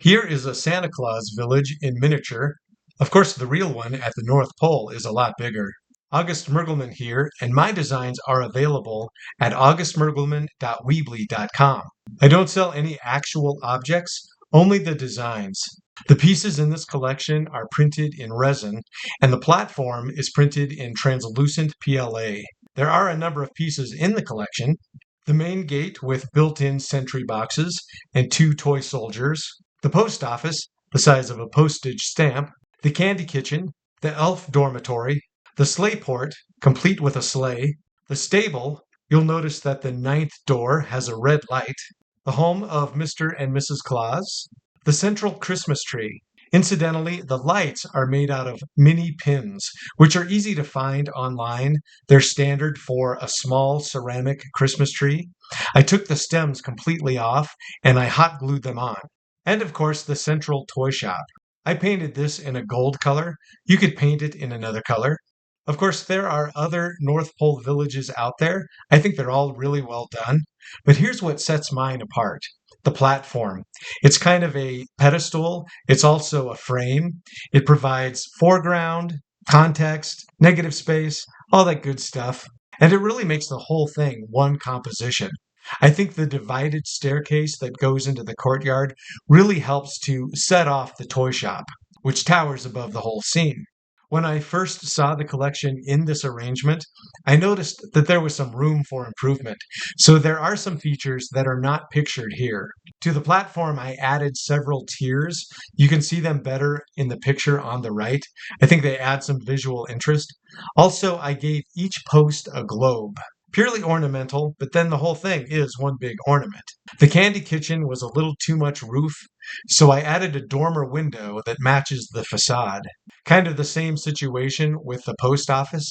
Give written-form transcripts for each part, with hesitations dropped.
Here is a Santa Claus village in miniature. Of course, the real one at the North Pole is a lot bigger. August Mergelman here, and my designs are available at augustmergelman.weebly.com. I don't sell any actual objects, only the designs. The pieces in this collection are printed in resin, and the platform is printed in translucent PLA. There are a number of pieces in the collection. The main gate with built-in sentry boxes and 2 toy soldiers, the post office, the size of a postage stamp, the candy kitchen, the elf dormitory, the sleigh port, complete with a sleigh, the stable. You'll notice that the 9th door has a red light, the home of Mr. and Mrs. Claus, the central Christmas tree. Incidentally, the lights are made out of mini pins, which are easy to find online. They're standard for a small ceramic Christmas tree. I took the stems completely off and I hot glued them on. And of course, the central toy shop. I painted this in a gold color. You could paint it in another color. Of course, there are other North Pole villages out there. I think they're all really well done. But here's what sets mine apart. The platform. It's kind of a pedestal. It's also a frame. It provides foreground, context, negative space, all that good stuff. And it really makes the whole thing one composition. I think the divided staircase that goes into the courtyard really helps to set off the toy shop, which towers above the whole scene. When I first saw the collection in this arrangement, I noticed that there was some room for improvement. So there are some features that are not pictured here. To the platform, I added several tiers. You can see them better in the picture on the right. I think they add some visual interest. Also, I gave each post a globe. Purely ornamental, but then the whole thing is one big ornament. The candy kitchen was a little too much roof, so I added a dormer window that matches the facade. Kind of the same situation with the post office.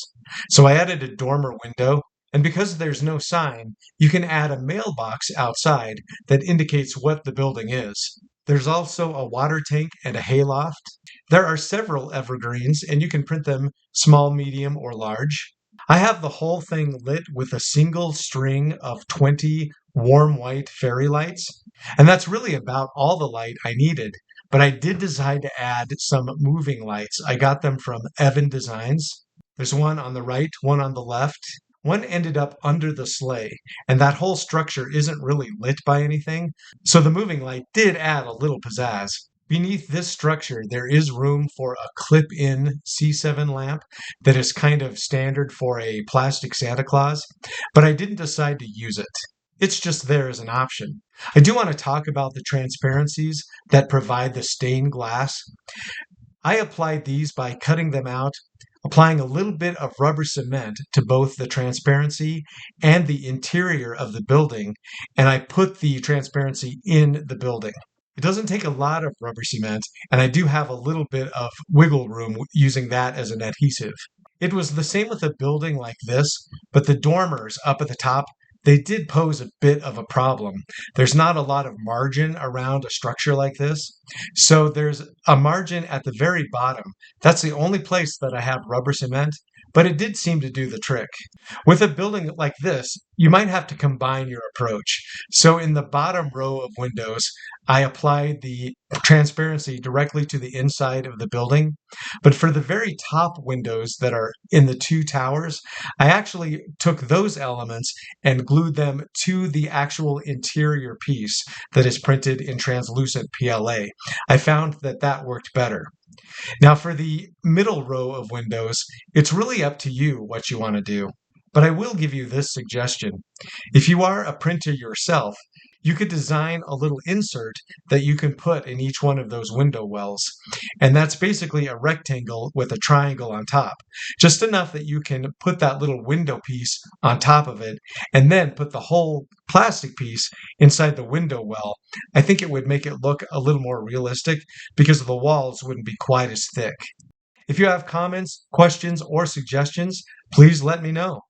So I added a dormer window, and because there's no sign, you can add a mailbox outside that indicates what the building is. There's also a water tank and a hayloft. There are several evergreens, and you can print them small, medium, or large. I have the whole thing lit with a single string of 20 warm white fairy lights, and that's really about all the light I needed. But I did decide to add some moving lights. I got them from Evan Designs. There's one on the right, one on the left. One ended up under the sleigh, and that whole structure isn't really lit by anything, so the moving light did add a little pizzazz. Beneath this structure, there is room for a clip-in C7 lamp that is kind of standard for a plastic Santa Claus, but I didn't decide to use it. It's just there as an option. I do want to talk about the transparencies that provide the stained glass. I applied these by cutting them out, applying a little bit of rubber cement to both the transparency and the interior of the building, and I put the transparency in the building. It doesn't take a lot of rubber cement, and I do have a little bit of wiggle room using that as an adhesive. It was the same with a building like this, but the dormers up at the top, they did pose a bit of a problem. There's not a lot of margin around a structure like this, so there's a margin at the very bottom. That's the only place that I have rubber cement, but it did seem to do the trick. With a building like this, you might have to combine your approach. So in the bottom row of windows, I applied the transparency directly to the inside of the building. But for the very top windows that are in the 2 towers, I actually took those elements and glued them to the actual interior piece that is printed in translucent PLA. I found that that worked better. Now, for the middle row of windows, it's really up to you what you want to do. But I will give you this suggestion. If you are a printer yourself, you could design a little insert that you can put in each one of those window wells. And that's basically a rectangle with a triangle on top. Just enough that you can put that little window piece on top of it and then put the whole plastic piece inside the window well. I think it would make it look a little more realistic because the walls wouldn't be quite as thick. If you have comments, questions, or suggestions, please let me know.